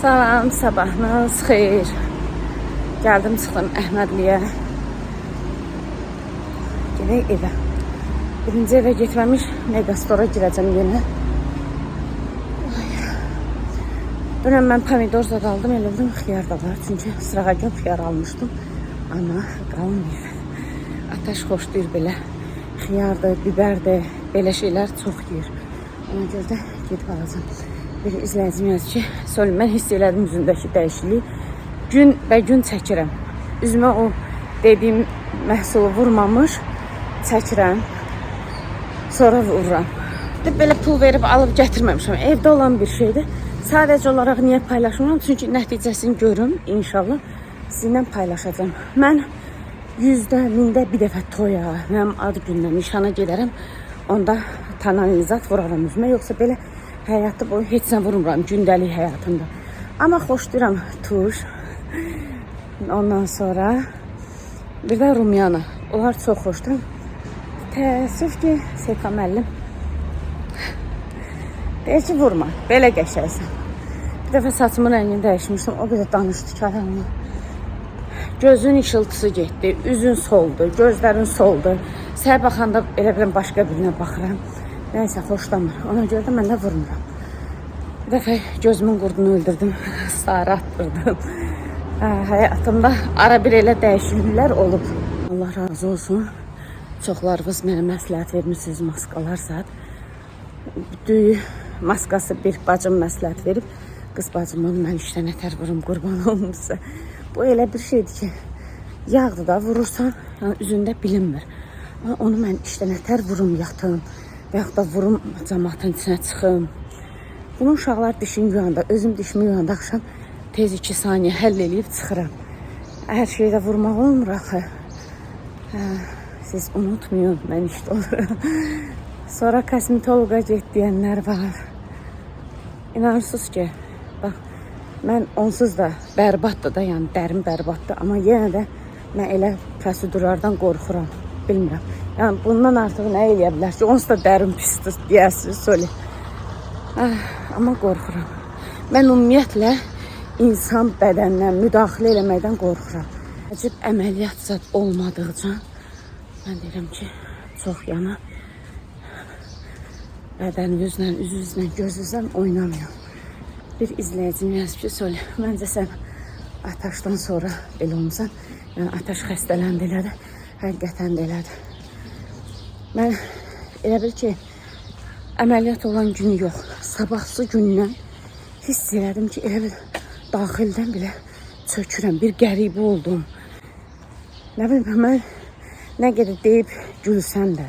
Salam, sabahınız xeyir. Gəldim, çıxdım Əhmədliyə. Gedək evə. Birinci evə getməmiş Megastora girəcəm yenə. Dünən mən pomidor zad aldım, elə bildim xiyar da var. Çünki sırağa gün xiyar almışdım. Amma qalmıyor. Ataş xoşlayır belə. Xiyardır, biberdir, belə şeylər çox yeyir. Ona görə də gedib alacağım. Bir izləyicim yazır ki, Sol, mən hiss elədim üzündəki dəyişikliyi. Gün və gün çəkirəm. Üzümə o dediyim məhsulu vurmamış çəkirəm. Sonra vururam. Belə pul verib alıb gətirməmişəm. Evdə olan bir şeydir. Sadəcə olaraq niyə paylaşmıram? Çünki nəticəsini görüm, inşallah sizinlə paylaşacağım. Mən 100-də, 1000-də bir dəfə toya, mənim ad günlə nişana gedərəm. Onda tonalizat vuraram üzümə. Yoxsa belə həyatı boyu heç nə vurmuram gündəlik həyatımda. Amma xoşlayıram tuş. Ondan sonra bir də rumyana. Onlar çox xoşdur. Təəssüf ki, Seyfa müəllim deyir ki, vurma. Belə qəşəksən. Bir dəfə saçımın rəngini dəyişmişdim. O qədər danışdı ki, adamla. Gözün işıltısı getdi, üzün soldu, gözlərin soldu. Səhər baxanda elə biləm başqa birinə baxıram. Nəysə, xoşlamır. Ona görə də mən də vurmuram. Bir dəfə gözümün qurdunu öldürdüm. Sarı attırdım. Həyatımda ara bir elə dəyişikliklər olub. Allah razı olsun. Çoxlarınız mənə məsləhət vermişsiniz maskalar zat. Düyü maskası bir bacım məsləhət verib. Qız bacım onu mən işdən ətər vurum, qurban olmuşsa. Bu elə bir şeydir ki, yağdır da vurursan, yəni üzündə bilinmir. Ama onu mən işdən ətər vurum, yatım. Və yaxud da vurum, cəmaatın içinə çıxım. Bunun uşaqlar dişini yuyanda, özüm dişimi yuyanda axşam tez 2 saniyə həll eləyib çıxıram. Hər şeydə vurmaq olmur axı. Siz unutmayın, mən işdə olurum. Sonra kosmetologa get deyənlər var. İnanırsınız ki, bax, mən onsuz da bərbatdır da, yəni dərim bərbatdır. Amma yenə də mən elə prosedurlardan qorxuram, bilmirəm. Yəni bundan artıq nə eləyə bilər ki, onsuz da dərim pisdir deyəsiniz, Sol. Amma qorxuram. Mən ümumiyyətlə insan bədəninə müdaxilə eləməkdən qorxuram. Əcib əməliyyat zad olmadıqca mən deyirəm ki, çox yana bədəninizlə, üzünüzlə, gözünüzlə oynamıyor. Bir izləyicim yazıb ki, Sol, məncə sən Ataşdan sonra belə olmuşsan. Yəni Ataş xəstələndi elədi, həqiqətən də elədi. Mən elə bil ki, əməliyyat olan günü yox, sabahsı gündən hiss elədim ki, elə bil daxildən belə çökürəm, bir qəribə oldum. Nə bilim, mən nə qədər deyib gülsən də,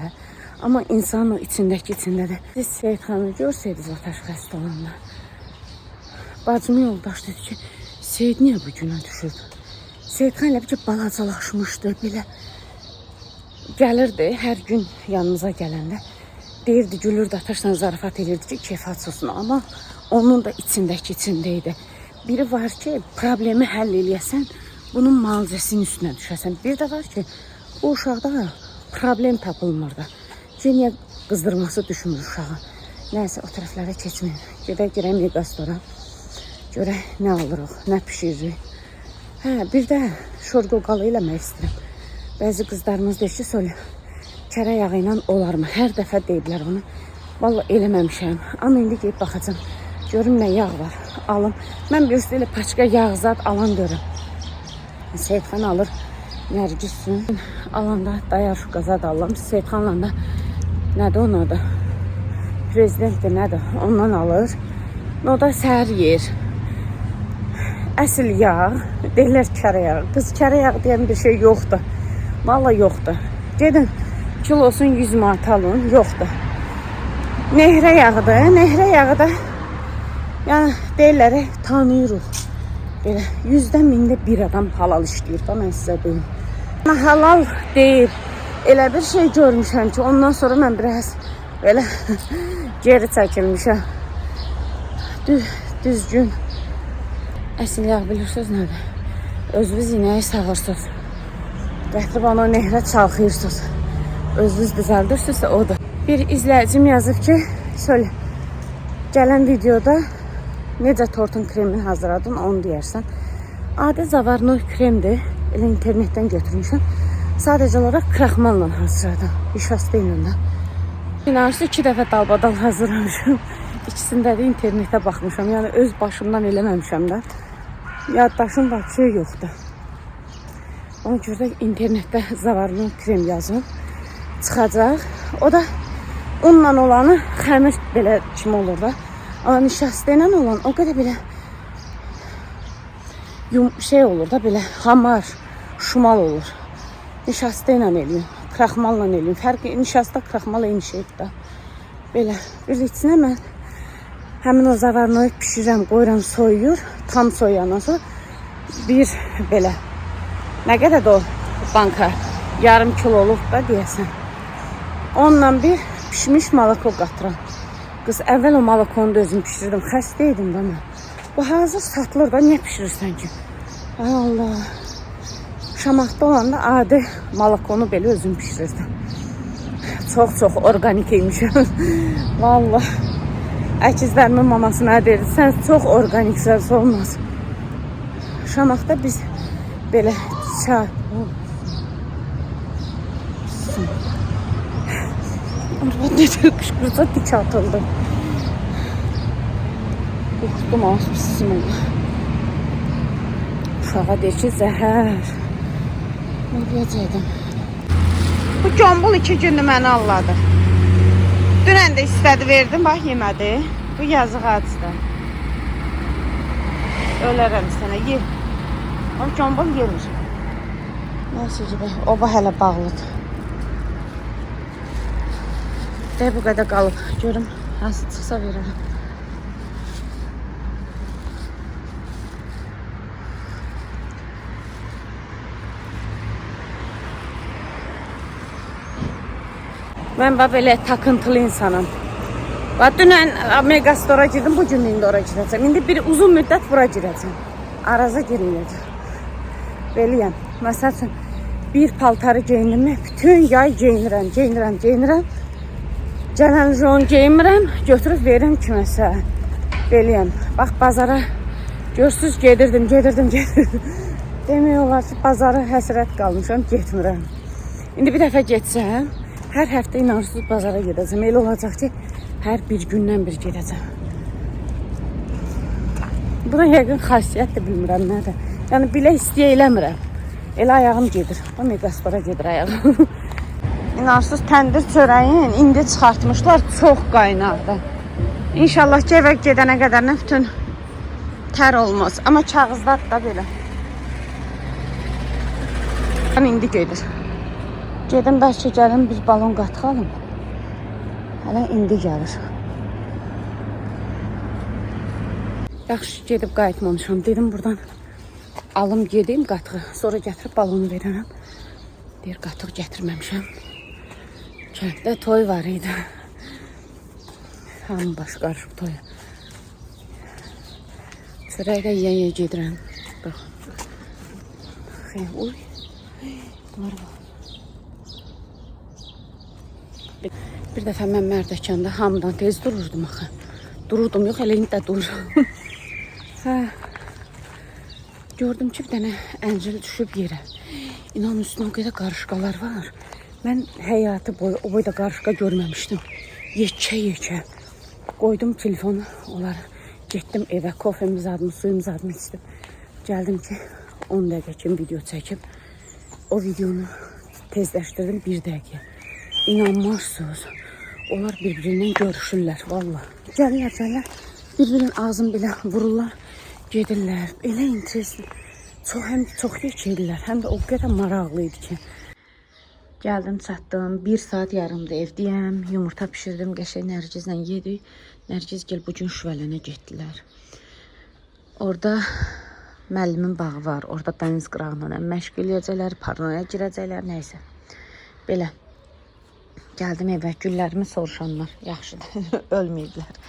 amma insanın içindəki içində də. Siz Seyid xanımı görsəydiniz Ataş xəstə olanda. Bacımın yoldaş dedi ki, Seyid niyə bu günə düşürdü? Seyid xan elə bir ki, balacalaşmışdı, belə gəlirdi hər gün yanımıza gələndə. Deyirdi, gülürdü, Ataşla zarafat edirdi ki, keyfat olsun. Amma onun da içindəydi. Biri var ki, problemi həll eləyəsən, bunun müalicəsinin üstünə düşəsən. Bir də var ki, bu uşaqda problem tapılmır da. Niyə qızdırması düşmür uşağı. Nəysə, o tərəflərə keçməyin. Gedək Megastora. Görək nə alırıq, nə pişiririk. Bir də şorqo qalı eləmək istəyirəm. Bəzi qızlarımız deyir ki, Sol, kərə yağı ilə olarmı? Hər dəfə deyiblər onu. Vallahi eləməmişəm. Amma indi gəlib baxacağım. Görüm nə yağ var. Alım. Mən bir üstə elə paçka yağ zad alan görüm. Seyid xan alır. Nərgissin. Alanda dayar şu qazad alıram. Seyid xanla da nədir onun adı? Prezidentdir nədir? Ondan alır. O da səhər yer. Əsl yağ. Deyirlər kərə yağı. Qız kərə yağı deyən bir şey yoxdur. Vallahi yoxdur. Gedin kilosun 100 manat alın. Yoxdur. Nehrə yağıdır. Nehrə yağı da yəni deyirlər, tanıyırıq. Belə 100-dən 1000-də bir adam halal işləyir da, mən sizə deyim. Amma halal deyil. Elə bir şey görmüşəm ki, ondan sonra mən biraz belə geri çəkilmişəm. Düzgün əsl yağ bilirsiniz nədir? Özünüz inəyi sağırsınız. Gətirib onu nehrə çalxıyırsınız. Özünüz düzəldirsinizsə odur. Bir izləyicim yazıb ki, Sol, gələn videoda necə tortun kremini hazırladın onu deyərsən. Adi zavarnoy kremdir. Elə internetdən götürmüşəm. Sadəcə olaraq kraxmalla hazırladım. Nişasta ilə. İnanırsınız 2 dəfə dalbadal hazırlamışam. İkisində də internetə baxmışam. Yəni öz başımdan eləməmişəm də. Yaddaşım da şey yoxdur. Ona görə də internetdə zavarlı krem yazın. Çıxacaq. O da onunla olanı xəmir belə kimi olur da. Amma nişasta ilə olan o qədər belə şey olur da belə hamar, şumal olur. Nişasta ilə eləyim, kraxmalla eləyim. Fərqi nişasta, kraxmal eyni şeydir da. Belə bir içinə mən həmin o zavarnoyu pişirəm, qoyuram, soyuyur. Tam soyandan sonra bir belə nə qədər də o banka yarım kiloluq da deyəsən. Onunla bir pişmiş malako qatıram. Qız əvvəl o malakonu da özüm pişirdim. Xəstə idim da mən. Bu hazır satılır da, niyə pişirirsən ki? Ay Allah. Şamaxda olanda adi malakonu belə özüm pişirirdim. Çox organik imişəm. Vallahi. Əkizlərimin maması mənə deyirdi, sən çox organiksən, olmaz. Şamaxda biz belə çay. Arvad necə qışqırsa dik atıldı. Qorxdum az bismillah. Uşağa deyir ki, zəhər. Nə deyəcəkdim? Bu gombul 2 gündür məni alladı. Dünən də istədi verdim, bax yemədi. Bu yazıq acıdır. Ölərəm sənə, ye. O gombul yemir. Nəysə ki, oba hələ bağlıdır. De bu qədər qalıb. Görüm, hansı çıxsa verərəm. Mən belə takıntılı insanım. Dünən Megastore girdim, bugün indi ora girəcəm. İndi bir uzun müddət bura girəcəm. Araza girməyəcəm. Beliyəm. Məsəl üçün, bir paltarı geyindim, bütün yay geyinirəm. Gələn jon geyinmirəm, götürüb verirəm kiməsə. Beliyəm. Bax, bazara görsüz gedirdim. Demək olar ki, bazara həsrət qalmışam, getmirəm. İndi bir dəfə getsəm, hər həftə inanırsız bazara gedəcəm. Elə olacaq ki, hər bir gündən bir gedəcəm. Bu da yəqin xasiyyət də bilmirəm nədir. Yəni, bilə istəyə eləmirəm. Elə ayağım gedir. O Megastore gedir ayağım. İnanırsız təndir çörəyin indi çıxartmışlar. Çox qaynardı. İnşallah ki, evə gedənə qədər nə bütün tər olmaz. Amma kağızlar da belə. İndi gedir. Gedim, bəlkə gəlin bir balon qatıqalım. Hələ indi gəlir. Yaxşı, gedib qayıtmamışam. Dedim, buradan alım gedim qatığı. Sonra gətirib balonu verərəm. Deyir, qatıq gətirməmişəm. Kənddə toy var idi. Hamı baş qarışıb toya. Çörək də yeyə gedirəm. Bax. Uy. Var var. Bir dəfə mən Mərdəkanda hamıdan tez dururdum axı. Dururdum, yox, elə indi də dururum. Gördüm ki, bir dənə əncil düşüb yerə. İnanın, üstünə o qədər qarışqalar var. Mən həyatı boyu o boyda qarışqa görməmişdim. Yekə. Qoydum telefonu, onları getdim evə, kofemiz adımı, suyumuz adımı içdim. Gəldim ki, 10 dəqiqə kimi video çəkib. O videonu tezləşdirdim 1 dəqiqə. İnanmazsınız. Onlar birbirindən görüşürlər, valla. Gəlirlər, birbirinin ağzını belə vururlar, gedirlər. Elə interesli. Həm də çox yekədirlər, həm də o qədər maraqlı idi ki. Gəldim, çatdım. 1 saat yarımda evdəyəm. Yumurta pişirdim, qəşəng Nərgizlə yedik. Nərgizgil bugün Şüvələnə getdilər. Orada müəllimin bağı var. Orada dəniz qırağına məşq eləyəcəklər, parnoya girəcəklər, nəysə. Belə. Gəldim evə, güllərimi soruşanlar. Yaxşıdır, ölməyiblər.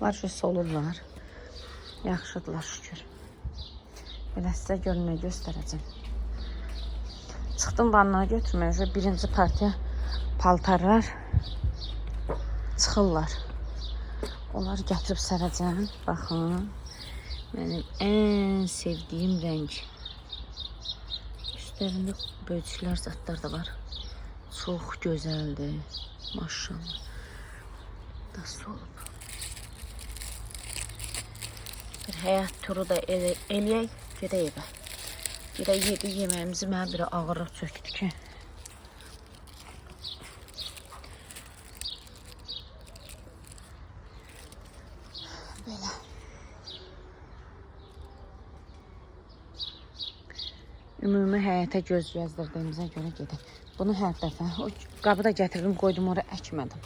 Var ki, solurlar. Yaxşıdırlar, şükür. Belə sizə görünməyə göstərəcəm. Çıxdım vannaya götürməyə. Birinci partiya paltarlar çıxırlar. Onları gətirib sərəcəm. Baxın. Mənim ən sevdiyim rəng. Üstlərində bölçüklər, zatlar da var. Çox gözəldir. Maşallah. Nasıl olub? Bir həyat turu da eləyək, gedək evə. Gedək yedi yeməyimizi, mənə bir ağırlıq çöktü ki. Belə. Ümumi həyətə göz gəzdirdiyimizə görə gedək. Bunu hər dəfə, o qabı da gətirdim, qoydum oraya, əkmədim.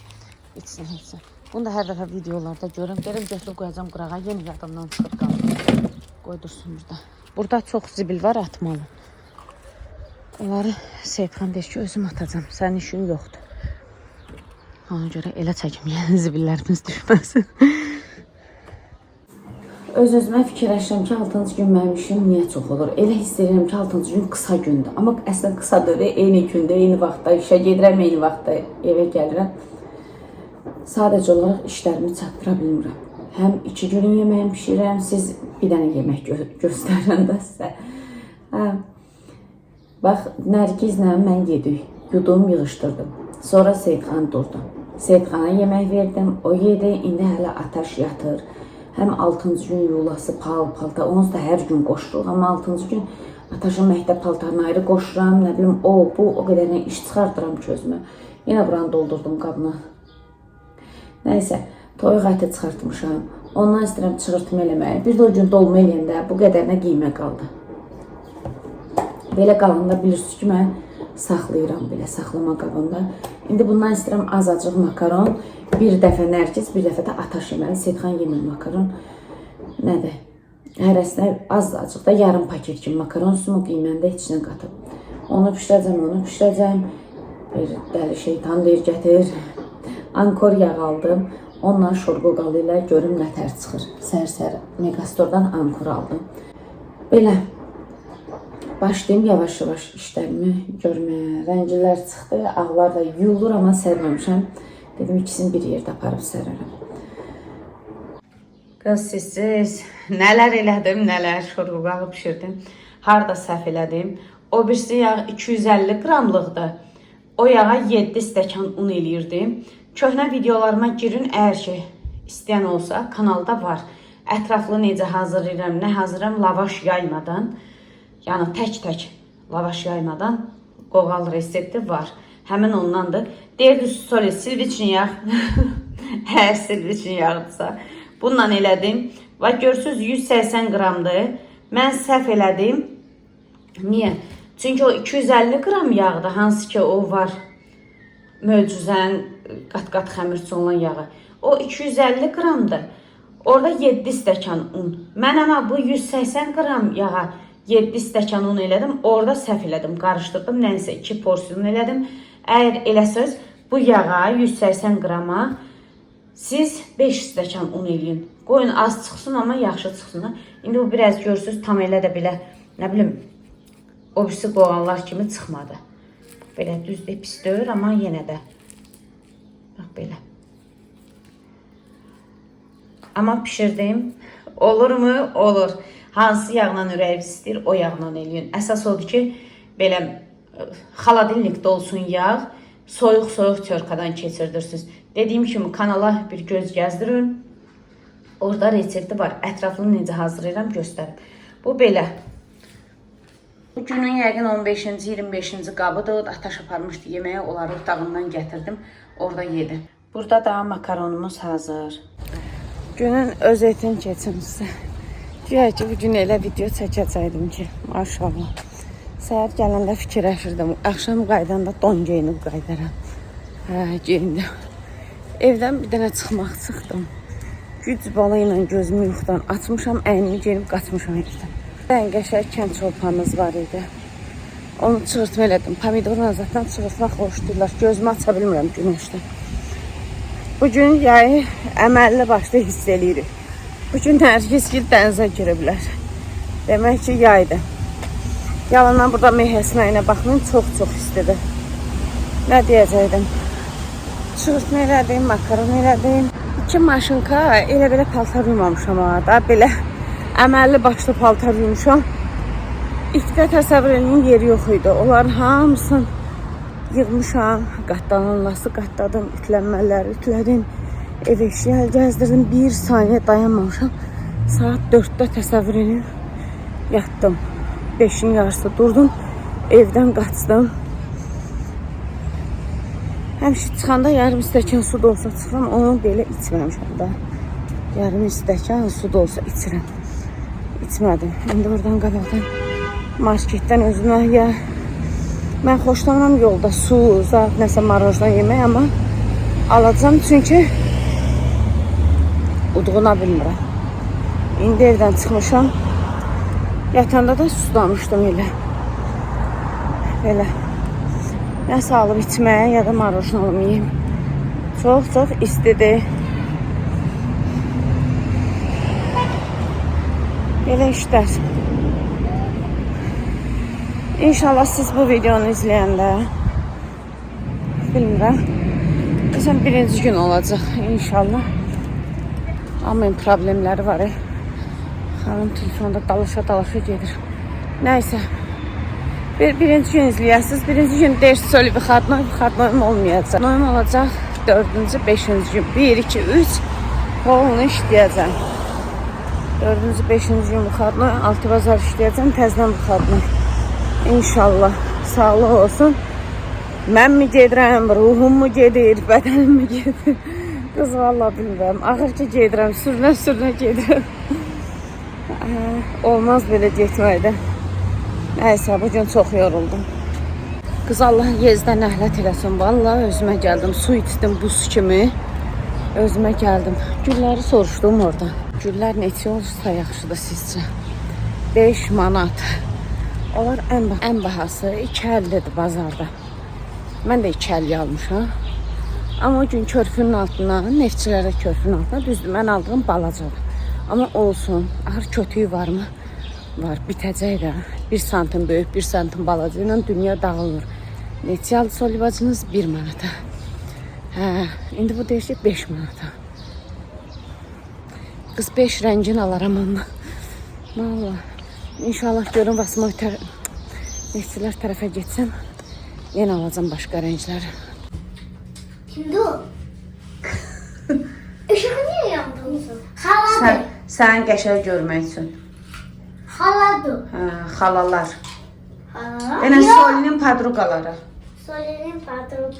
İçsin, içsin. Bunu da hər dəfə videolarda görürüm. Derim, götürüb qoyacam qırağa, yeni yadımdan çıxıb qalır. Qoydursun burada. Burada çox zibil var, atmalı. Onları Seyidxan deyir ki, özüm atacam. Sənin işin yoxdur. Ona görə elə çəkim, yəni zibillərimiz düşməsin. Öz-özümə fikirləşirəm ki, 6-cı gün mənim işim niyə çox olur? Elə hiss edirəm ki, 6-cı gün qısa gündür. Amma əslində qısa deyil, eyni gündə, eyni vaxtda işə gedirəm, eyni vaxtda evə gəlirəm. Sadəcə olaraq işlərimi çatdıra bilmirəm. Həm 2 günün yeməyimi pişirirəm, siz bir dənə yemək göstərirəm də sizə. Bax, Nərgizlə mən yedik, yudum, yığışdırdım. Sonra Seyidxan durdu. Seyidxana yemək verdim, o yedi, indi hələ Ataş yatır. Həm 6-cı gün yulası paltar, onsuz da hər gün qoşuruq. Amma 6-cı gün Ataşın məktəb paltarını ayrı qoşuram, nə bilim, o qədərlə iş çıxardıram ki özümə. Yenə buranı doldurdum qabına. Nəysə, toyuq əti çıxartmışam. Ondan istəyirəm çığırtma eləməyi. Bir də o gün dolma eləyəndə bu qədərinə qiymə qaldı. Belə qalanda bilirsiniz ki, mən saxlayıram belə saxlama qabında. İndi bundan istəyirəm azacıq makaron. Bir dəfə Nərgiz, bir dəfə də Ataş yeməli. Seyidxan yemir makaron. Nədir? Hərəsinə azacıq da yarım paket kimi makaron sumu qiyməndə içinə qatıb. Onu pişirəcəm. Bir dəli şeytan deyir, gətir. Ankor yağ aldım. Ondan şorqoqalı ilə görüm nətər çıxır. Sər-sər Megastordan ankor aldım. Belə. Başlayayım yavaş-yavaş işlərimi görməyə. Rənglər çıxdı, ağlar da yuyulur, amma sərməmişəm. Dedim, ikisini bir yerdə aparıb sərərəm. Qız, siz nələr elədim, nələr şorqoqalı pişirdim. Harada səhv elədim. O birisi yağ 250 qramlıqdır. O yağa 7 stəkan un eləyirdim. Köhnə videolarıma girin, əgər ki, istəyən olsa, kanalda var. Ətraflı necə hazırlayıram, nə hazırlayıram, lavaş yaymadan, yəni tək-tək lavaş yaymadan qoğal resepti var. Həmin ondandır. Deyirdi, silviçin yağ, hər silviçin yağdırsa. Bununla elədim. Və görürsünüz, 180 qramdır. Mən səhv elədim. Niyə? Çünki o 250 qram yağdır, hansı ki o var. Möcüzən, qat-qat xəmirçi olan yağı. O 250 qramdır. Orada 7 stəkan un. Mən amma bu 180 qram yağa 7 stəkan un elədim. Orada səhv elədim, qarışdırdım. Nəysə 2 porsiyon elədim. Əgər eləsəz, bu yağa 180 qrama siz 5 stəkan un eləyin. Qoyun az çıxsın, amma yaxşı çıxsın. İndi bu biraz görürsünüz, tam elə də belə, nə bilim, o birisi qoğanlar kimi çıxmadı. Belə düzdür, pis deyil, amma yenə də. Bax, belə. Amma pişirdim. Olurmu? Olur. Hansı yağla ürəyiniz istəyir, o yağla eləyin. Əsas odur ki, belə xaladilnikdə olsun yağ, soyuq-soyuq çörkadan keçirdirsiniz. Dediyim kimi kanala bir göz gəzdirin. Orada resepti var. Ətraflı necə hazırlayıram göstərim. Bu belə. Bu günün yəqin 15-ci, 25-ci qabıdır. Ataş aparmışdı yeməyə. Onları otağından gətirdim. Orada yedim. Burada da makaronumuz hazır. Günün özətini keçim sizə. Güya ki, bugün elə video çəkəcəkdim ki, maşallah. Səhər gələndə fikirləşirdim. Axşam qaydanda don geyinib qaydaram. Geyindim. Evdən bir dənə çıxdım. Güc balı ilə gözümü yuxudan açmışam, əynimi geyinib qaçmışam evdən. Ən qəşəng kənd çolpamız var idi. Onu çığırtma elədim. Pomidorla zaten çığırtmaq xoşdurlar. Gözümü aça bilmirəm günəşdən. Bugün yayı əməlli başda hiss eləyirik. Bugün Nərgiz ki, dənizə giriblər. Demək ki, yaydır. Yalandan burada meh əsməyinə baxmayın, çox-çox istidir. Nə deyəcəkdim? Çığırtma elədim, makaron elədim. 2 maşınka elə belə paltar uymamışam da. Belə əməlli başlı paltar yumuşam. İlkdə təsəvvür edin yeri yox idi. Onların hamısını yığmışam. Qatlananlası qatladım, ütlənmələri ütlədim. Ev eşya gəzdirdim. Bir saniyə dayanmamışam. Saat 4'də təsəvvür edin yatdım. 5'in yarısı durdum. Evdən qaçdım. Həmişə çıxanda yarım stəkan su da olsa çıxıram. Onu belə içməmişəm da. Yarım stəkan su da olsa içirəm. İçmədim. İndi oradan qabaqdan marketdən özümə ya mən xoşlanmam yolda su, zat, nəsə marojdan yemək, amma alacağım çünki udğuna bilmirəm. İndi evdən çıxmışam. Yatanda da suslamışdım elə. Belə. Nəsə alıb içməyə ya da marojdan alım yiyeyim. Çox istidir. Belə işlər. İnşallah siz bu videonu izləyəndə bilmirəm. Məsələn birinci gün olacaq inşallah. Amma problemləri var. Xanım telefonda dalaşa gedir. Nəysə. Birinci gün izləyəsiniz. Birinci gün ders söylü выходной olmayacaq. Noyum olacaq 4-cü, 5-ci gün. 1, 2, 3 onu işləyəcəm. 4-cü, 5-ci gün выходной, 6 bazar işləyəcəm, təzdən выходной. İnşallah sağlıq olsun. Mən mi gedirəm, ruhum mu gedir, bədənim mi gedir? Qız vallahi bilmirəm. Axır ki gedirəm, sürünə gedirəm. Olmaz belə getməkdə. Nəysə, bugün çox yoruldum. Qız Allah yezdən əhlət eləsin. Vallahi özümə gəldim. Su içdim buz kimi. Özümə gəldim. Gülləri soruşdum orada. Güllər neçə olursa yaxşıdır sizcə? 5 manat. Onlar ən bahası 2.50'dir bazarda. Mən də 2.50 almışam. Amma o gün körpünün altına, neftçilərə körpünün altına düzdür. Mən aldığım balacadır. Amma olsun. Axır kötüyü varmı? Var. Bitəcək də. 1 santim böyük, 1 santim balaca ilə dünya dağılır. Neçə aldı sol bacınız? 1 manata. Hə, indi bu deyir ki 5 manata. Qız 5 rəngin alaram ondan. Vallahi. İnşallah görün basma neftçilər tərəfə getsəm. Yenə alacağım başqa rəngləri. Kimdi o? Işığı niye yandırmışsın? Haladır. Sən qəşəng görmək üçün. Haladır. Hə, xalalar. Halalar? Yəni Solinin padruqaları. Solinin padruq.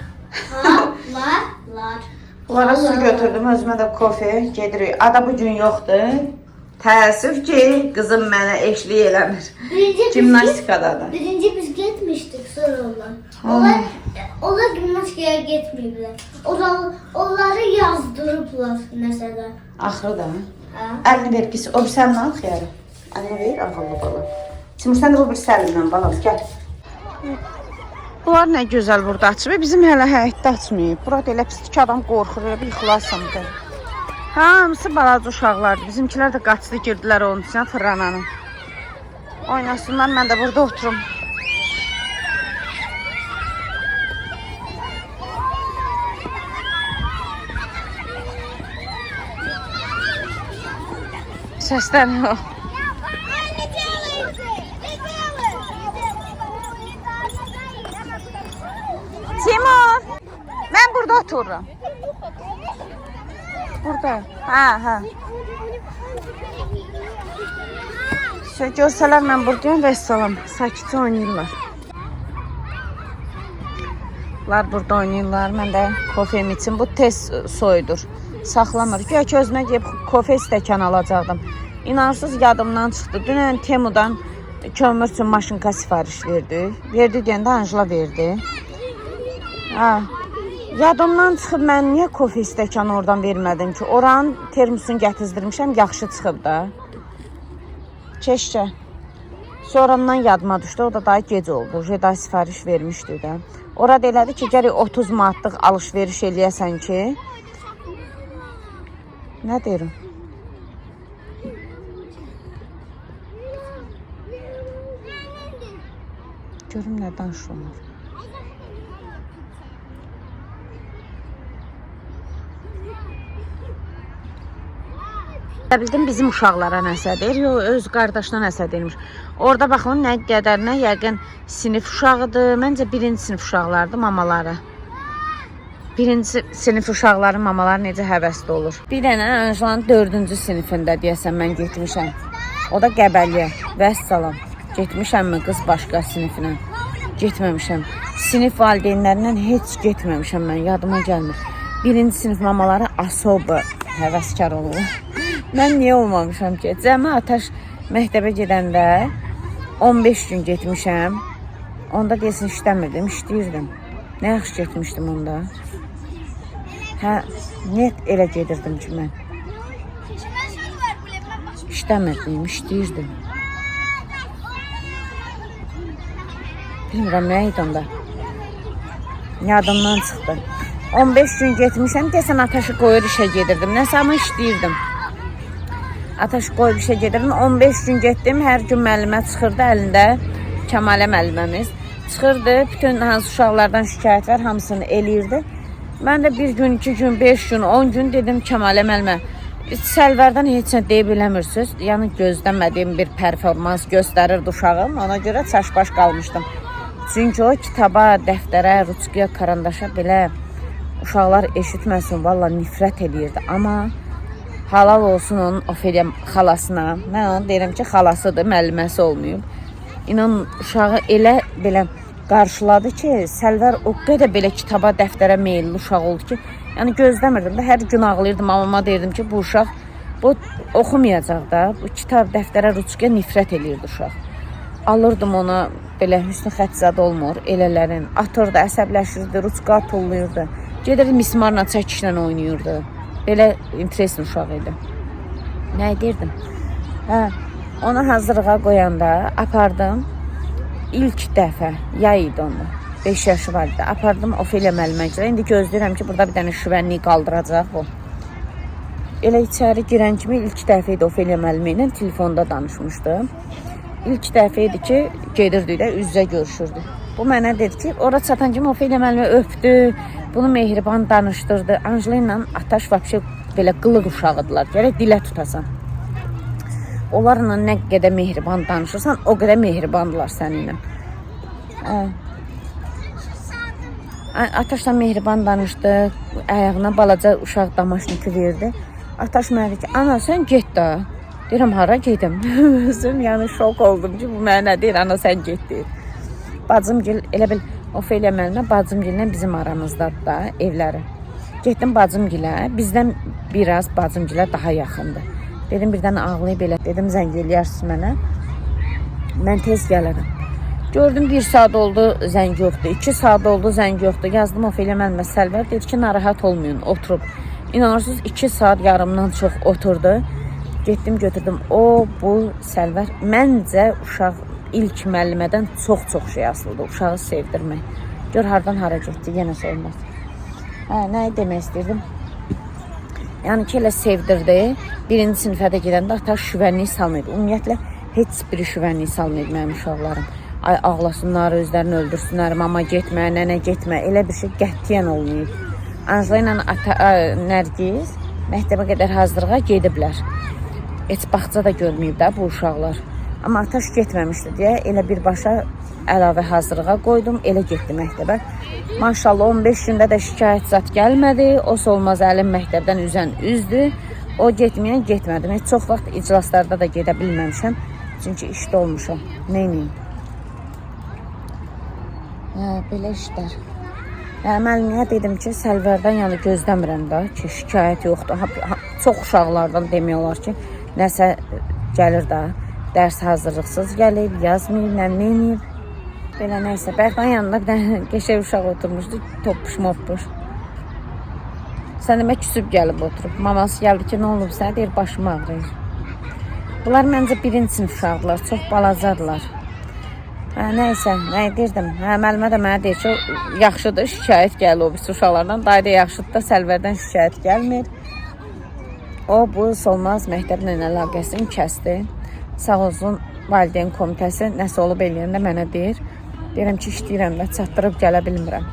Halalar. Onlara su götürdüm, özümə də kofe gedirik. Ada bugün yoxdur. Təəssüf ki, qızım mənə eşlik eləmir. Gimnastikadadır. Birinci biz gitmiştik sonra onlar gimnastikaya gitmeyiblər. Onları yazdırıblar mesela. Axırı da. Hə? Əlini ver, gitsin. O bir sənin al xiyarı. Əlini ver, ağıllı bala. Timur, sən də o bir səlindən balam, gəl. Bunlar nə gözəl burada açıb. Bizim hələ həyətdə açmayıb. Burada elə pis ki, adam qorxur, elə bir yıxılarsındır. Hamısı balaca uşaqlardır. Bizimkilər də qaçdı, girdilər onun içinə fırlananın. Oynasınlar, mən də burada oturum. Səslənir o. Timur, mən burada otururum. Burada. Hə. Görsələr mən buradayım və salam. Sakitcə oynayırlar. Bunlar burada oynayırlar. Mən də kofem için bu tez soyudur. Saxlamır. Güya ki özümə gəlib kofe stəkan alacaqdım. İnansız yadımdan çıxdı. Dünən Temudan kömür üçün maşınka sifariş verdi. Verdi deyəndə Anjela verdi. Ha. Yadımdan çıxıb mən niyə kofe stəkanı oradan vermədim ki? Oranın termosunu gətizdirmişəm, yaxşı çıxıb da. Keşkə. Sonradan yadıma düşdü, o da daha gec oldu. Jeda sifariş vermişdi də. Orada elədi ki, gərək 30 manatlıq alış-veriş eləyəsən ki. Nə deyirəm? Görüm nə danışılır. Bildim bizim uşaqlara nəsə deyir, yox öz qardaşına nəsə deyirmiş. Orada baxın nə qədərinə yəqin sinif uşağıdır. Məncə birinci sinif uşaqlardır mamaları. Birinci sinif uşaqların mamaları necə həvəsli olur. Bir dənə Anjelanın 4-cü sinifində deyəsən mən getmişəm. O da Qəbəliyə. Vəssalam. Getmişəmmi qız başqa sinifinə? Getməmişəm. Sinif valideynlərindən heç getməmişəm mən, yadıma gəlmir. Birinci sinif mamaları asoba həvəskar olur. Mən niyə olmamışam ki? Cəmi Ataş məktəbə gedəndə 15 gün getmişəm. Onda deyəsən işləmirdim, işləyirdim. Nə yaxşı getmişdim onda. Hə, net elə gedirdim ki mən. İşləmirdim, işləyirdim. Bilmirəm, nə idi onda. Yadımdan çıxdı. 15 gün getmişəm, deyəsən Ataşı qoyur işə gedirdim. Nəsə ama işləyirdim. Ataşı qoyub işə gedirdim. 15 gün getdim. Hər gün müəllimə çıxırdı əlində. Kəmalə müəlliməmiz. Çıxırdı. Bütün hansı uşaqlardan şikayət var, hamısını eləyirdi. Mən də bir gün, 2 gün, 5 gün, 10 gün dedim Kəmalə müəllimə. Səlvərdən heç nə deyə bilemirsiniz. Yəni gözləmədiyim bir performans göstərirdi uşağım. Ona görə çaşbaş qalmışdım. Çünki o kitaba, dəftərə, ruçkiya, karandaşa belə uşaqlar eşitməsin. Valla nifrət eləyirdi. Amma halal olsun onun Ofeliya xalasına. Mən onu deyirəm ki, xalasıdır, müəlliməsi olmayıb. İnan uşağı elə belə qarşıladı ki, Səlvər o qədər belə kitaba, dəftərə meyilli uşaq oldu ki, yəni gözləmirdim də, hər gün ağlayırdım, mamama deyirdim ki, bu uşaq bu oxumayacaq da, bu kitab, dəftərə, ruçkiyə nifrət eləyirdi uşaq. Alırdım ona belə hüsnü xətzad olmur, elələrin, atırdı, əsəbləşirdi, ruçqa atılıyırdı, gedirdi mismarla, çəkişlə oynayırdı. Belə interesli uşaq idi. Nə edirdim? Hə, onu hazırlığa qoyanda apardım. İlk dəfə, yay idi onu. 5 yaşı var idi. Apardım Ofeliya müəllimə. İndi gözləyirəm ki, burada bir dənə şüvənliyi qaldıracaq o. Elə içəri girən kimi ilk dəfə idi Ofeliya müəllimə ilə telefonda danışmışdım. İlk dəfə idi ki, gedirdik də üz-üzə görüşürdük. Bu mənə dedi ki, ora çatan kimi Ofeliya müəllimə öpdü. Bunu mehriban danışdırdı. Anjelina ilə Ataş vəbşə belə qılıq uşağıdılar. Gərək dilə tutasan. Onlarla nə qədər mehriban danışırsan, o qədər mehribandılar səninlə. Ataşla mehriban danışdı. Ayağına balaca uşaq damaşniki verdi. Ataş mənə dedi ki, ana sən get də. Deyirəm, hara gedim? Özüm yəni şok oldum ki, bu mənə nə deyir, ana sən get deyir. Bacımgil, elə bil Ofeliya müəllimə bacımgillə bizim aramızdadır da evləri. Getdim bacımgilə, bizdən biraz bacımgilə daha yaxındır. Dedim birdən ağlayıb elə, dedim zəng eləyərsiniz mənə. Mən tez gəlirəm. Gördüm 1 saat oldu zəng yoxdur, 2 saat oldu zəng yoxdur. Yazdım Ofeliya müəllimə, Səlvər dedi ki, narahat olmayın, oturub. İnanırsınız 2 saat yarımdan çox oturdu. Getdim götürdüm. O, bu Səlvər məncə uşaq ilk müəllimədən çox şey asıldı. Uşağı sevdirmək. Gör hardan hara getdi, yenə olmaz. Hə, nə demək istəyirdim? Yəni ki, elə sevdirdi. Birinci sinifə də gedəndə Ataş şüvənliyi salmaydı. Ümumiyyətlə, heç biri şüvənliyi salmaydı mənim uşaqlarım. Ay, ağlasınlar, özlərini öldürsünlər, mama getmə, nənə getmə. Elə bir şey qətiyyən olmayıb. Anjelina ilə Nərgiz məktəbə qədər hazırlığa gediblər. Heç baxca da görməyib də bu uşaqlar. Amma Ataş getməmişdi deyə elə birbaşa əlavə hazırlığa qoydum, elə getdi məktəbə. Maşallah 15 gündə də şikayət zat gəlmədi. O olmaz əlim məktəbdən üzən üzdü. O getməyən getmədim. Heç çox vaxt iclaslarda da gedə bilməmişəm. Çünki işdə olmuşam. Neyniyim? Hə, belə işlər. Müəlliməyə dedim ki, Səlvərdən yəni gözləmirəm də ki, şikayət yoxdur. Çox uşaqlardan demək olar ki, nəsə gəlir də. Dərs hazırlıqsız gəlib, yazmayıb, nəmləyib. Belə nəysə, Bərxan yanında bir dənə qəşəng uşaq oturmuşdu, toppuş-moppuş. Sən demə küsüb gəlib oturub. Maması gəldi ki, nə olub sənə? Deyir, başım ağrıyır. Bunlar məncə birinci sinif uşaqdılar, çox balacadılar. Hə, nəysə, nə edirdim? Hə, müəllimə də mənə deyir ki, yaxşıdır, şikayət gəlir o birisi uşaqlardan. Dayı da yaxşıdır da, Səlvərdən şikayət gəlmir. O, bu solmaz məktəblə əlaqəsini kəsdi. Sağ olsun, valideyn komitəsi nəsə olub eləyəndə mənə deyir. Deyirəm ki, işləyirəm və çatdırıb gələ bilmirəm.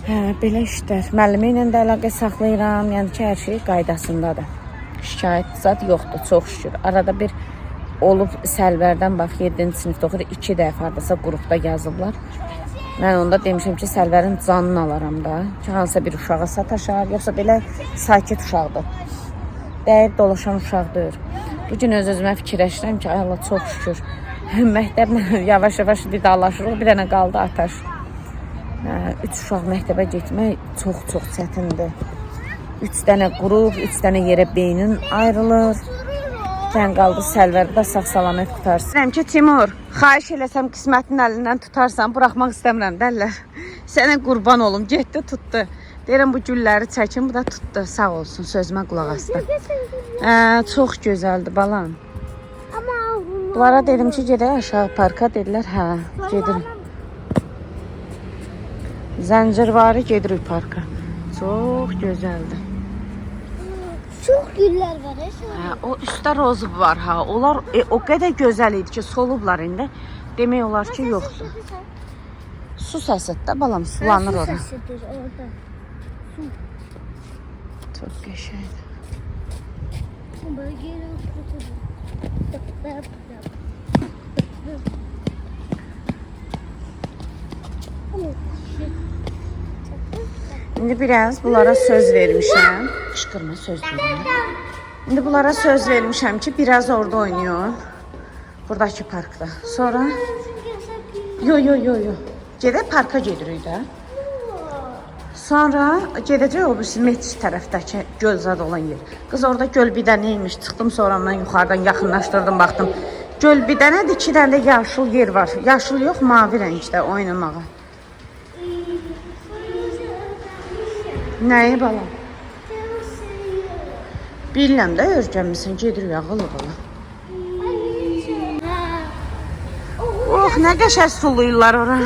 Hə, belə işlər. Müəllimə ilə də əlaqə saxlayıram. Yəni ki, hər şey qaydasındadır. şikayət zad yoxdur, çox şükür. Arada bir olub Səlvərdən bax 7-ci sinifdə oxuyur, 2 dəfə hardasa qrupda yazıblar. Mən onda demişəm ki, Səlvərin canını alaram da. Ki, hansısa bir uşağa sataşar, yoxsa belə sakit uşaqdır. Dəyib dolaşan uşaqdır. Bugün öz-özümə fikirləşirəm ki, ay Allah, çox şükür. Məktəblə yavaş-yavaş vidalaşırıq. Bir dənə qaldı Ataş. 3 uşaq məktəbə getmək çox-çox çətindir. 3 dənə qrup, 3 dənə yerə beynin ayrılır. Sən qaldı Səlvərdə sağ-salamat qutarsın. Deyirəm ki, Timur, xahiş eləsəm qismətin əlindən tutarsan, buraxmaq istəmirəm dəllər. Sənə qurban olum, getdi, tutdu. Deyirəm, bu gülləri çəkin, bu da tutdu. Sağ olsun, sözümə qulaq asdı. Çox gözəldir, balam. Bunlara dedim ki, gedək aşağı parka, dedilər, hə, gedirik. Zəncirvari gedirik parka. Çox gözəldir. Çox güllər var. Hə, o üstdə rozub var, ha. Onlar o qədər gözəl idi ki, solublar indi. Demək olar ki, yoxdur. Su səsidir də, balam, sulanır ora. Su səsidir orada. Çox qəşəngdir. Böyle geliyor. İndi biraz bunlara söz vermişəm. Qışqırma, söz verirəm. İndi bunlara söz vermişəm ki, biraz orada oynayın. Buradakı parkda. Sonra yo. Gedək parka gedirik də. Sonra gedəcək o birisi Metis tərəfdəki gölzad olan yer. Qız orada gölbidə neymiş? Çıxdım sonra mən yuxarıdan yaxınlaşdırdım, baxdım. Gölbidənədir, 2 dənə də yaşıl yer var. Yaşıl yox, mavi rəngdə oynamağa. Nəyi bala? Bilirəm də örgənmisən, gedirik ağıllı bala. Oh, nə qəşəng suluyurlar ora.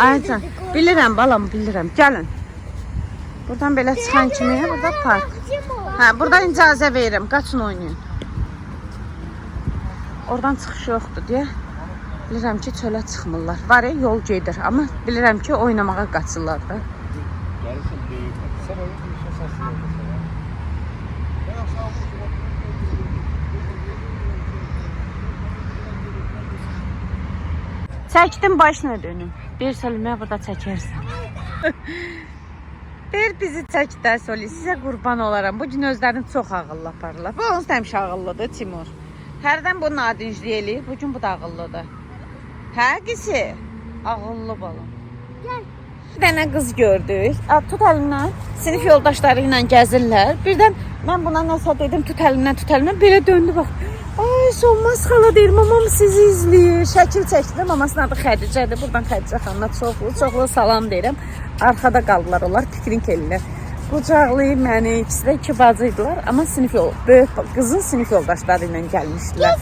Aycan, bilirəm balam, bilirəm. Gəlin. Buradan belə çıxan kimi, burada park. Hə, buradan icazə verirəm, qaçın oynayın. Oradan çıxış yoxdur deyə. Bilirəm ki, çölə çıxmırlar. Var ya, yol gedir, amma bilirəm ki, oynamağa qaçırlar da. Çəkdim başına dönüm. Bir sölümə burada çəkərsən. Bir bizi çək də Soli. Sizə qurban olaram. Bu gün özlərini çox ağıllı aparırlar. Bu onsuz həmişə ağıllıdır Timur. Hərdən bu nadinclik eləyir. Bu gün bu da ağıllıdır. Hə qızı? Ağıllı balam. Gəl. Bir dənə qız gördük. Tut əlindən. Sinif yoldaşları ilə gəzirlər. Birdən mən buna nəsə dedim, tut əlindən. Belə döndü bax. Ay, Solmaz xala deyir, mamam sizi izləyir. Şəkil çəkdim, mamasının adı Xədicədir. Buradan Xədicə xanına çoxlu salam deyirəm. Arxada qaldılar onlar, piknik eləyirlər. Qucaqlayıb məni, ikisi də 2 bacı idilər. Amma böyük qızın sinif yoldaşları ilə gəlmişdilər.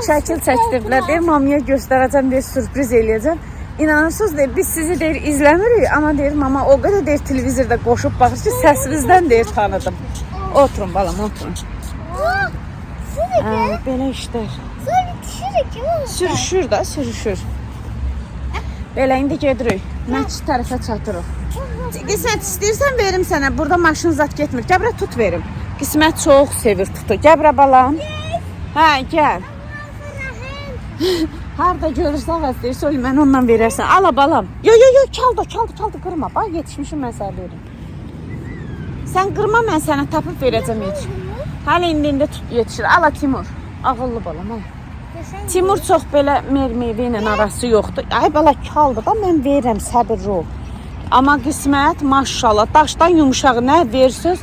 Şəkil çəkdirdilər, deyir, mamaya göstərəcəm, deyir, sürpriz eləyəcəm. İnanırsınız, deyir, biz sizi deyir, izləmirik. Amma deyir, mama o qədər deyir, televizorda qoşub baxır ki, səsinizdən deyir, tanıdım. Oturun balam, oturun. Belə işlər. Sürüşür da, sürüşür. Belə indi gedirik. Məçid tərəfə çatırıq. Qismət istəyirsən verim sənə. Burada maşın zat getmir. Gəbrə tut verim. Qismət çox sevir tutu. Gəbrə balam. Hə, gəl. Harda görürsən vəzdir, söyle mən ondan verərsən. Ala balam. Yo, çaldı, qırma. Bax, yetişmişim mən sənə verim. Sən qırma, mən sənə tapıb verəcəm yetişim. Hələ indi yetişir. Ala Timur. Ağıllı balam, ala. Timur çox belə meyvə ilə arası yoxdur. Ay bala kaldı da mən verirəm, səbirli ol. Amma qismət maşallah daşdan yumuşaq nə verirsiniz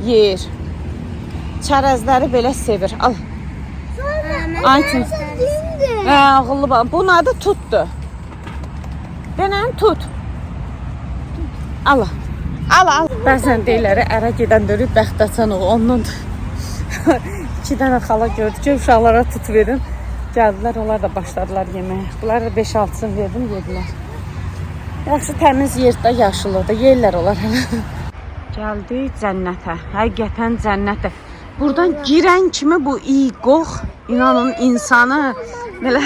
yer. Çərəzləri belə sevir. Al. Ay Timur. Ağıllı balam. Bunun adı tutdu. Denən tut. Ala. Al. Bəzən deyirlər ərə gedən dönüb bəxt açan o ondandır. 2 dənə xala gördü ki, uşaqlara tut verin. Gəldilər, onlar da başladılar yeməyə. Bunlar 5-6'sını verdim, yedilər. Yaxşı, təmiz yerdə yaşılıdır, yerlər olar hələ. Gəldik cənnətə, həqiqətən cənnətə. Buradan girən kimi bu iyi qox, inanın insanı belə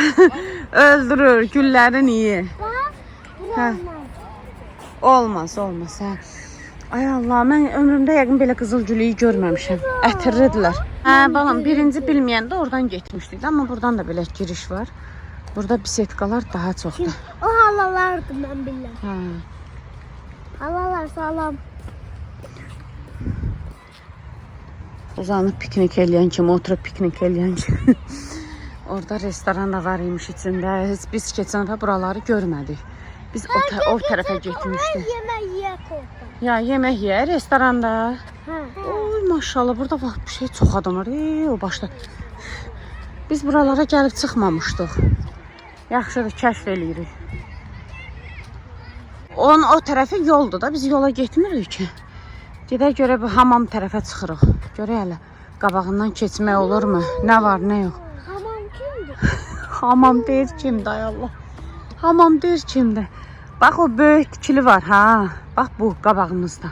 öldürür, güllərin iyi. Hə. Olmaz, hə. Ay Allah, mən ömrümdə yəqin belə qızıl gülüyü görməmişəm. Ətirlidirlər. Hə, balam, birinci bilməyəndə oradan getmişdik. Amma buradan da belə giriş var. Burada bisetkalar daha çoxdur. O halalardı mən bilirəm. Hə. Halalar salam. Uzanıb piknik eləyən kimi, oturub piknik eləyən kimi. Orada restoran da var imiş içində. Heç biz keçən dəfə buraları görmədik. Biz o tərəfə getmişdik. Yemək yeyək orada. Ya yemək yer restoranda. Hə. Oy maşallah, burada bax bir şey çox adam var. O başda. Biz buralara gəlib çıxmamışdıq. Yaxşıdır, kəşf eləyirik. Onun o tərəfi yoldur da, biz yola getmirik ki. Gedək görə bu hamam tərəfə çıxırıq. Görək hələ qabağından keçmək olurmu? Nə var, nə yox. Hamam kimdir? Hamam deyir kimdir, ay Allah. Hamam deyir kimdir. Bax o böyük tikili var ha. Bax bu qabağımızda.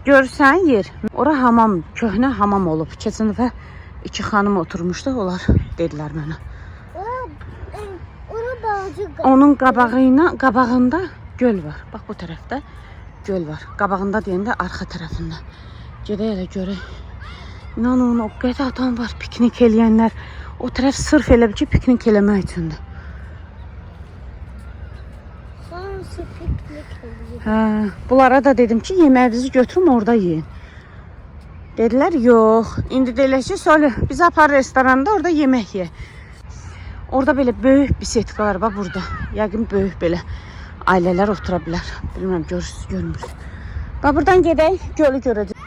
Görürsən yer. Ora hamam, köhnə hamam olub. Keçən dəfə 2 xanım oturmuşdu, onlar dedilər mənə. Ora balaca. Onun qabağında göl var. Bax bu tərəfdə göl var. Qabağında deyəndə arxa tərəfində. Gedək elə görək. İnanın, o qədər adam var, piknik eləyənlər. O tərəf sırf elə bir ki, piknik eləmək üçündür. Hansı piknik eləyir? Hə, bunlara da dedim ki, yeməyinizi götürün, orada yeyin. Dedilər, yox. İndi deyilər ki, söyle, bizi apar restoranda, orada yemək ye. Orada belə böyük bisetkalar var burada. Yəqin böyük belə ailələr otura bilər. Bilməm, görürsünüz, görmürsünüz. Bax, buradan gedək, gölü görəcək.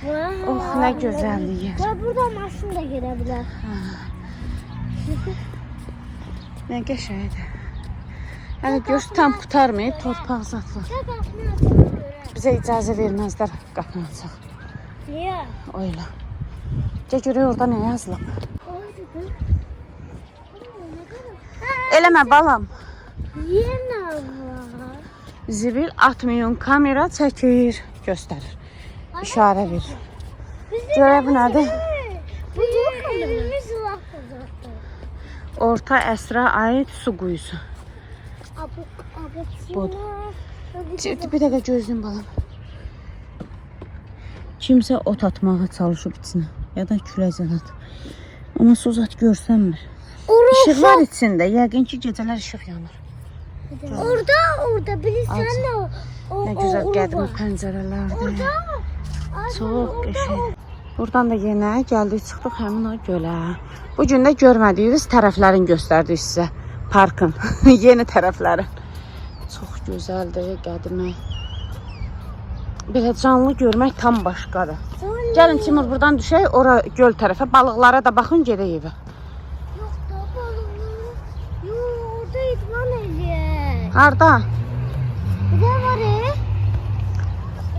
Oh, nə gözəllik yer. Və burada maşın da gedə bilər. Nə qəşəngdir. Hələ göz tam qutarmayıb, torpaq zat var. Bizə icazə verməzlər qapını açaq. Niyə? Öyle. Gəl görək orada nə yazılıb. Eləmə balam. Yenə var. Zibil atmayın, kamera çəkir, göstərir. İşarə verir. Görək bu nədir? Bu evimiz laf uzaqdır. Orta əsrə aid su quyusu. Budur. Bir dəqiqə gözlüyüm balam. Kimsə ot atmağa çalışıb içinə. Ya da külək at. Amma su zat görsənmir. İşıq var içində. Yəqin ki, gecələr işıq yanır. Orada bilirsən də o Nə gözəl qədim pəncərələrdir. Çox qəşəng. Buradan da yenə gəldik, çıxdıq həmin o gölə. Bu gün də görmədiyiniz tərəflərini göstərdik sizə. Parkın yeni tərəfləri. Çox gözəldir, qədimə. Belə canlı görmək tam başqadır. Gəlin Timur, buradan düşək, ora göl tərəfə. Balıqlara da baxın, gedək evə. Yox da balıqlar. Yox, orada idman eləyək. Harda? Bir də var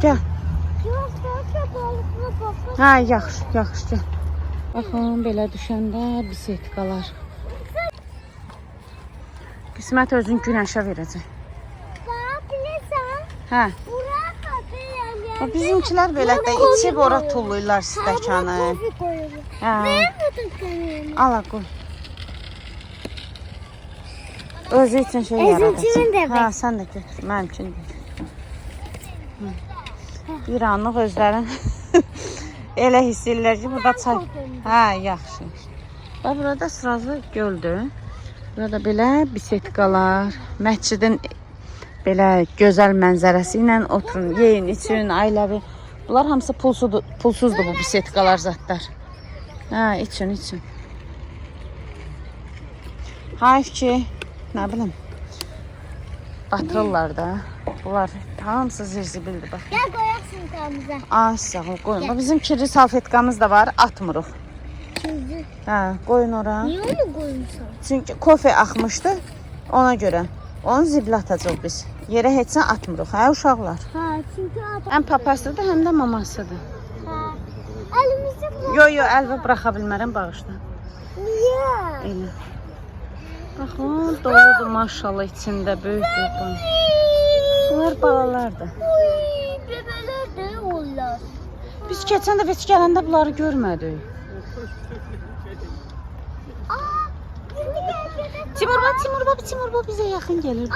Gəl. Yox da balıqlara baxın. Hə, yaxşı, yaxşı, gəl. Baxın, belə düşəndə bisetkalar. Qismət özün günəşə verəcək. Bax, bilirsən, Hə. bura qatı eləyək. Bizimkilər belə də içib ora tulluyurlar stəkanı. Kofi qoyulur. Hə. Mən bu tükəniyim. Ala qoy. Özü üçün şey Özünkimin də yaradacaq. Hə, sən də götür. Mənim üçün də. Bir anlıq özlərin elə hiss edirlər ki, burada çay. Hə, yaxşı. Bax, burada sırazı göldür. Burada belə bisetkalar, məscidin belə gözəl mənzərəsi ilə oturun, yeyin, için, ailəvi. Bunlar hamısı pulsuzdur bu bisetkalar zatlar. Hə, için. Hayf ki, nə bilim, batırırlar da. Bunlar hamısı zirzibildir, bax. Gəl qoyaq sınıqlarımıza. Ay, sağ ol, qoyun. Bax, bizim kirli salfetkamız da var, atmırıq. Kirli. Hə, qoyun ora. Niyə onu qoymuşsan? Çünki kofe axmışdı, ona görə. Onu zibilə atacaq biz. Yerə heç nə atmırıq, hə uşaqlar? Hə, çünki adam... Həm papasıdır, həm də mamasıdır. Hə. Əlimizdə bu... Yo, əlbə buraxa bilmərəm, bağışla. Niyə? Elə. Baxın, doludur maşallah içində, böyük balam. Bunlar balalardır. Uy, bebelər də onlar. Biz keçən dəfə heç gələndə bunları görmədik. Timur baba bizə yaxın gəlir.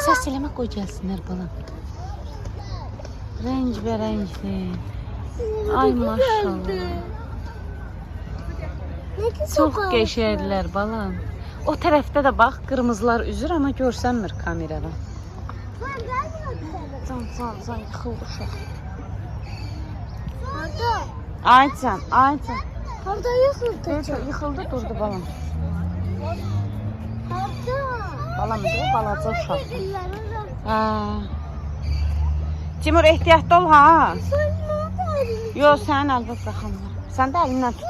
Səs eləmə, qoy gəlsinlər balam. Rengarenkli. Ay maşallah. Çox qəşənglər balam. O tərəfdə də bax, qırmızılar üzür, amma görsənmir kameradan. Can, yıxıldı uşaq. Harda? Aycan. Harda yıkıldı? Yıxıldı, durdu balam. Harda? Balam deyir, balaca uşaq. Timur, ehtiyatlı ol, ha? Yox, sənin əlbət baxanlar. Sən də əlindən tut.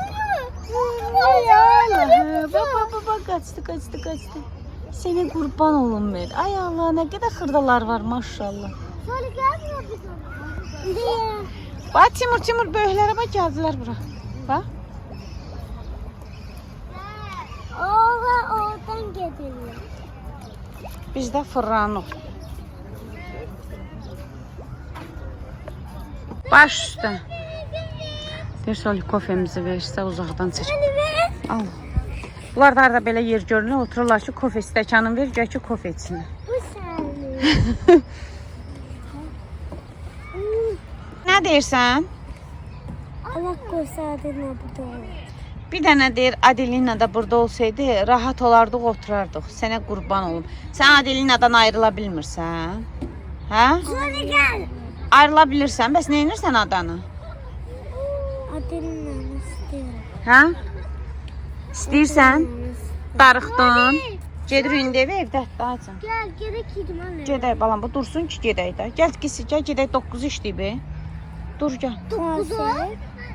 Baba, qaçdı. Seni qurban olun ver. Ay Allah, nə qədər xırdalar var, maşallah. Sonra gelmiyor bizim. Niye? Bax, Timur, böyüklərə bax, gəldilər bura. Bax. Oha, oradan getirler. Bizdə fırranıq. Baş üstə. Bir sol kofemizi versə uzaqdan çək. Al. Bunlar da arada belə yer görünür, otururlar ki, kofe stəkanını ver, gəl ki, kofe içsinlər. Bu senin. Nə deyirsən? Allah koysadı ne burada olur. Bir dənə deyir, Adelina da burada olsaydı, rahat olardıq, oturardıq. Sənə qurban olum. Sən Adelinadan ayrıla bilmirsən? Hə? Sonra gel. Ayrıla bilirsən, bəs nə edirsən adanı? Adelina istiyorum. Hə? İstəyirsən? Darıxdın. Gedir indi evdə, dayıcan. Gel, gerek yedim anne. Gedək balam, bu dursun ki, gedək də. Gəl gitsin, gedək 9 işləyib. Dur, gəl. 9'a.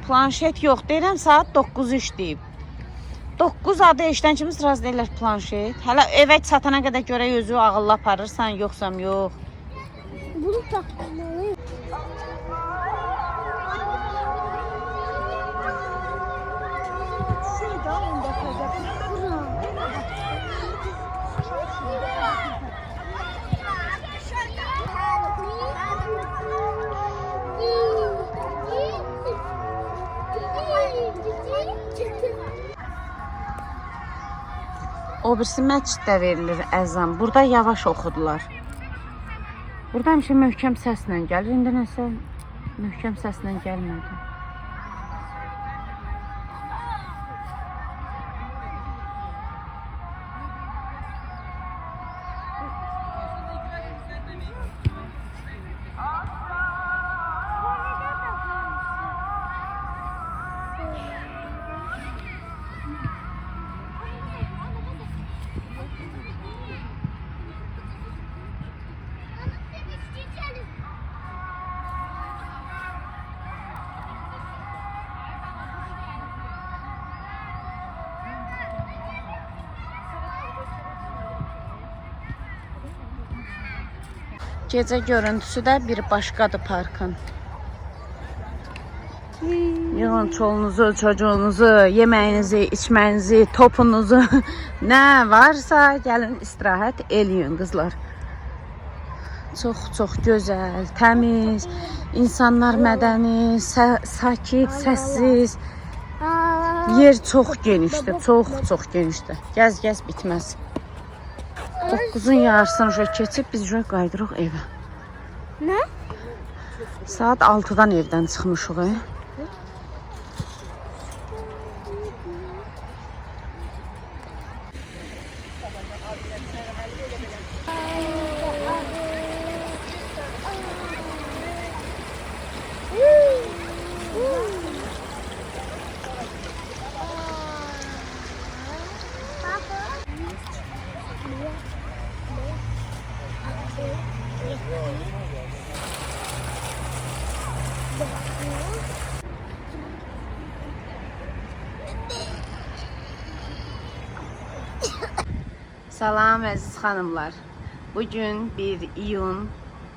Planşet yox, deyirəm saat 9 işləyib. 9 adı işdən kimi raz deyirlər planşet. Hələ evə çatana qədər görək özü ağıllı aparırsan, yoxsam yox. Bunu takmalıyım. O birisi məsciddə verilir əzan. Burada yavaş oxudular. Burada həmişə möhkəm səslə gəlir. İndi nəsə möhkəm səslə gəlmədi. Gecə görüntüsü də bir başqadır parkın. Yığın çolunuzu, çocuğunuzu, yeməyinizi, içməyinizi, topunuzu, nə varsa gəlin istirahət eləyin qızlar. Çox gözəl, təmiz, insanlar mədəni, sakit, səssiz. Yer çox genişdir, çox genişdir. Gəz bitməz. 9'un yarısını keçib biz qaydırıq evə. Ne? Saat 6'dan evdən çıxmışıq. Salam əziz xanımlar. Bugün 1 iyun.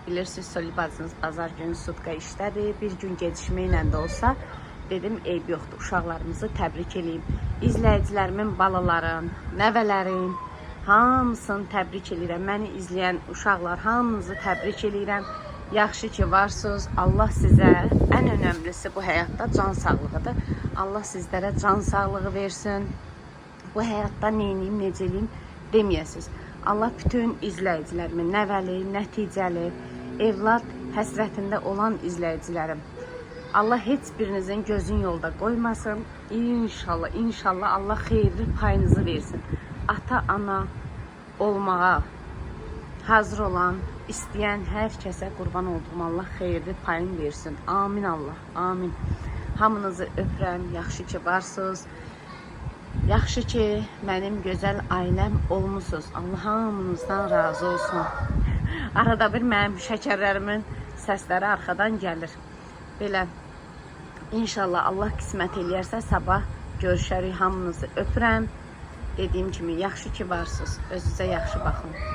Bilirsiniz, Soli bacınız bazar günü sutka işlədir. Bir gün gecikməklə də olsa dedim, eyb yoxdur. Uşaqlarımızı təbrik edeyim. İzləyicilərimin, balaların, nəvələrin hamısını təbrik edirəm. Məni izləyən uşaqlar hamınızı təbrik edirəm. Yaxşı ki varsınız. Allah sizə, ən önəmlisi bu həyatda can sağlığıdır. Allah sizlərə can sağlığı versin. Bu həyatda neyniyim, necəliyim deməyəsiniz. Allah bütün izləyicilərimin nəvəli, nəticəli, evlad həsrətində olan izləyicilərim, Allah heç birinizin gözün yolda qoymasın. İnşallah, inşallah Allah xeyirli payınızı versin. Ata, ana olmağa hazır olan, istəyən hər kəsə qurban olduğum Allah xeyirli payını versin. Amin Allah, amin. Hamınızı öpürəm, yaxşı ki varsınız. Yaxşı ki mənim gözəl ailəm olmusunuz. Allah hamınızdan razı olsun. Arada bir mənim şəkərlərimin səsləri arxadan gəlir. Belə, inşallah Allah qismət eləyərsə sabah görüşərik. Hamınızı öpürəm. Dediyim kimi, yaxşı ki varsınız. Özünüzə yaxşı baxın.